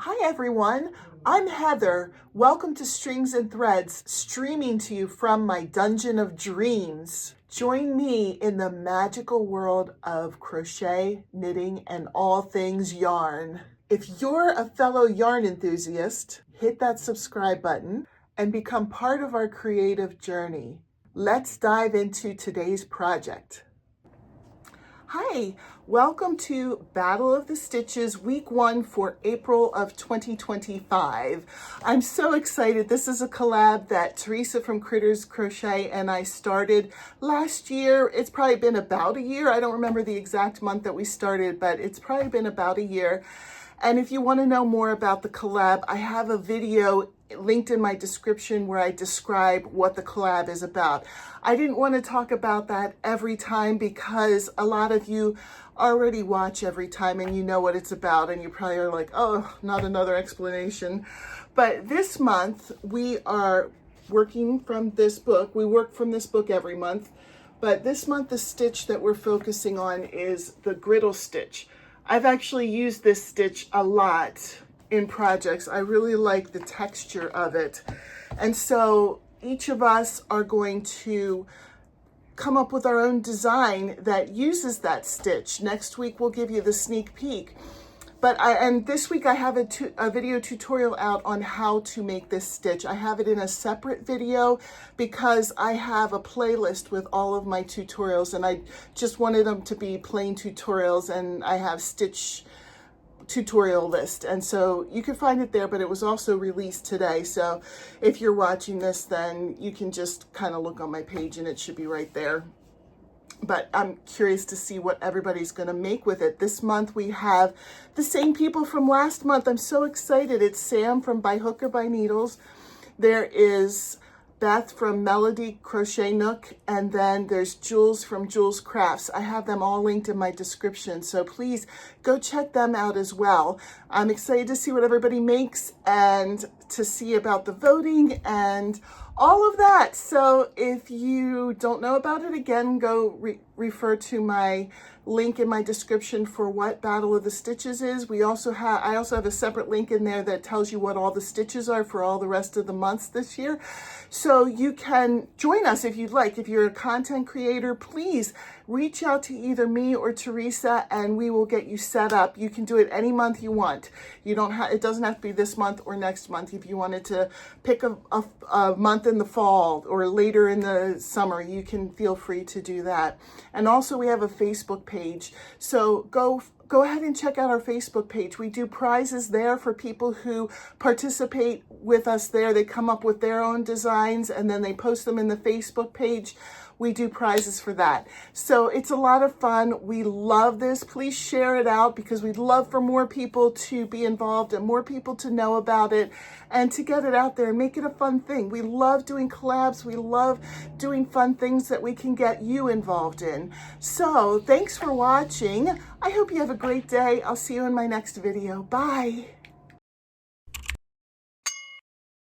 Hi everyone, I'm Heather. Welcome to Strings and Threads, streaming to you from my dungeon of dreams. Join me in the magical world of crochet, knitting, and all things yarn. If you're a fellow yarn enthusiast, hit that subscribe button and become part of our creative journey. Let's dive into today's project. Hi, welcome to Battle of the Stitches, week 1 for April of 2025. I'm so excited. This is a collab that Teresa from Critters Crochet and I started last year. It's probably been about a year. I don't remember the exact month that we started, but it's probably been about a year. And if you want to know more about the collab, I have a video linked in my description where I describe what the collab is about. I didn't want to talk about that every time because a lot of you already watch every time and you know what it's about and you probably are like, oh, not another explanation. But this month we are working from this book. We work from this book every month, but this month the stitch that we're focusing on is the griddle stitch. I've actually used this stitch a lot in projects. I really like the texture of it. And so each of us are going to come up with our own design that uses that stitch. Next week we'll give you the sneak peek. And this week I have a video tutorial out on how to make this stitch. I have it in a separate video because I have a playlist with all of my tutorials and I just wanted them to be plain tutorials, and I have stitch tutorial list, and so you can find it there, but it was also released today. So if you're watching this, then you can just kind of look on my page and it should be right there. But I'm curious to see what everybody's going to make with it. This month we have the same people from last month. I'm so excited. It's Sam from By Hook or By Needles. There is Beth from Melody Crochet Nook, and then there's Jules from Jules Crafts. I have them all linked in my description, so please go check them out as well. I'm excited to see what everybody makes and to see about the voting and all of that. So if you don't know about it, again, go refer to my link in my description for what Battle of the Stitches is. I also have a separate link in there that tells you what all the stitches are for all the rest of the months this year. So you can join us if you'd like. If you're a content creator, please reach out to either me or Teresa and we will get you set up. You can do it any month you want. It doesn't have to be this month or next month. If you wanted to pick a month in the fall or later in the summer, you can feel free to do that. And also we have a Facebook page. So go ahead and check out our Facebook page. We do prizes there for people who participate with us there. They come up with their own designs and then they post them in the Facebook page. We do prizes for that. So it's a lot of fun. We love this. Please share it out because we'd love for more people to be involved and more people to know about it and to get it out there and make it a fun thing. We love doing collabs. We love doing fun things that we can get you involved in. So thanks for watching. I hope you have a great day. I'll see you in my next video. Bye.